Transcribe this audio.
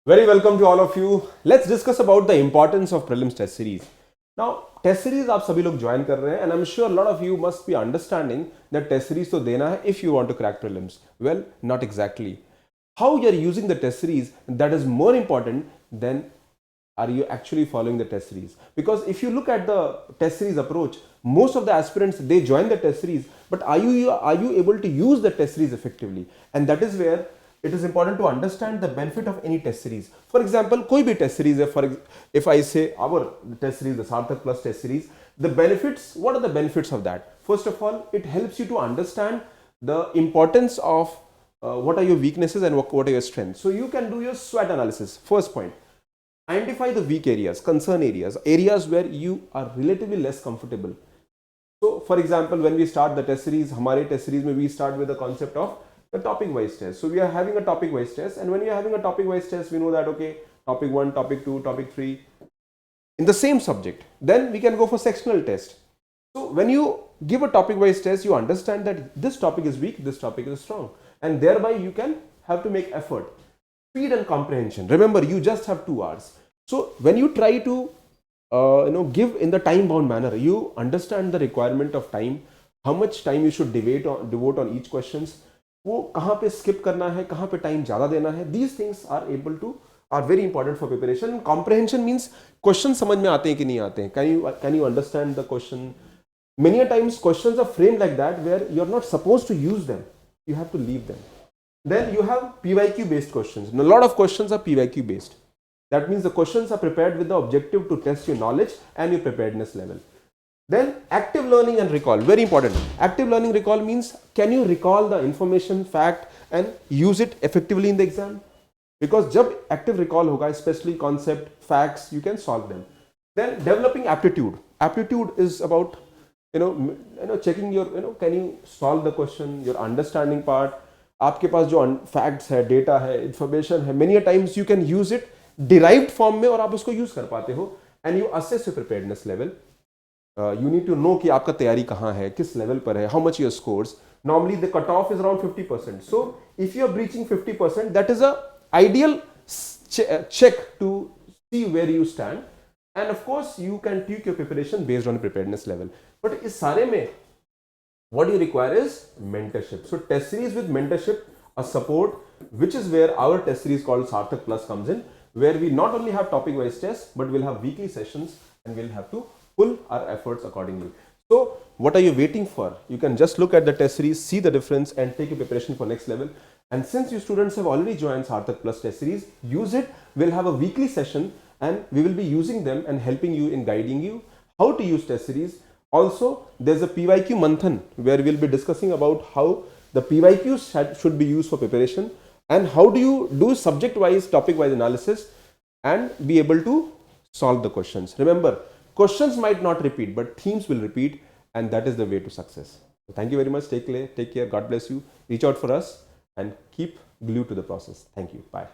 Very welcome to all of you. Let's discuss about the importance of prelims test series. Now, test series आप सभी लोग join कर रहे हैं and I'm sure a lot of you must be understanding that test series तो देना है if you want to crack prelims. Well, not exactly. How you are using the test series, that is more important than are you actually following the test series. Because if you look at the test series approach, most of the aspirants, they join the test series, but are you able to use the test series effectively? And that is where it is important to understand the benefit of any test series. For example, कोई भी test series है, if I say our test series, the Sarthak Plus test series, the benefits, what are the benefits of that? First of all, it helps you to understand the importance of what are your weaknesses and what are your strengths. So you can do your SWOT analysis. First point, identify the weak areas, concern areas, areas where you are relatively less comfortable. So for example, when we start the test series, हमारे test series में we start with the concept of the topic wise test. So we are having a topic wise test, and when we are having a topic wise test, we know that okay, topic 1, topic 2, topic 3 in the same subject. Then we can go for sectional test. So when you give a topic wise test, you understand that this topic is weak, this topic is strong, and thereby you can have to make effort. Speed and comprehension. Remember, you just have 2 hours. So when you try to give in the time bound manner, you understand the requirement of time, how much time you should devote on each questions, वो कहाँ पे skip करना है, कहाँ पे time ज़्यादा देना है. These things are very important for preparation. Comprehension means questions समझ में आते हैं कि नहीं आते हैं. Can you understand the question? Many a times questions are framed like that where you are not supposed to use them. You have to leave them. Then you have PYQ based questions. And a lot of questions are PYQ based. That means the questions are prepared with the objective to test your knowledge and your preparedness level. Then active learning and recall, very important. Active learning recall means can you recall the information, fact and use it effectively in the exam? Because जब active recall होगा, especially concept, facts, you can solve them. Then developing aptitude. Aptitude is about checking your can you solve the question, your understanding part. आपके पास जो facts है, data है, information है, many a times you can use it derived form में और आप उसको use कर पाते हो and you assess your preparedness level. You need to know कि आपका तैयारी कहाँ है, किस level पर है, how much your scores. Normally the cutoff is around 50%. So if you are breaching 50%, that is a ideal check to see where you stand. And of course you can tweak your preparation based on preparedness level. But इस सारे में what you require is mentorship. So test series with mentorship, a support, which is where our test series called Sarthak Plus comes in, where we not only have topic wise tests, but we'll have weekly sessions and we'll have to pull our efforts accordingly. So what are you waiting for? You can just look at the test series, see the difference and take your preparation for next level. And since you students have already joined Sarthak Plus test series, use it. We'll have a weekly session and we will be using them and helping you in guiding you how to use test series. Also, there's a PYQ Manthan where we'll be discussing about how the PYQs should be used for preparation and how do you do subject-wise, topic-wise analysis and be able to solve the questions. Remember, questions might not repeat, but themes will repeat and that is the way to success. So thank you very much. Take care. God bless you. Reach out for us and keep glued to the process. Thank you. Bye.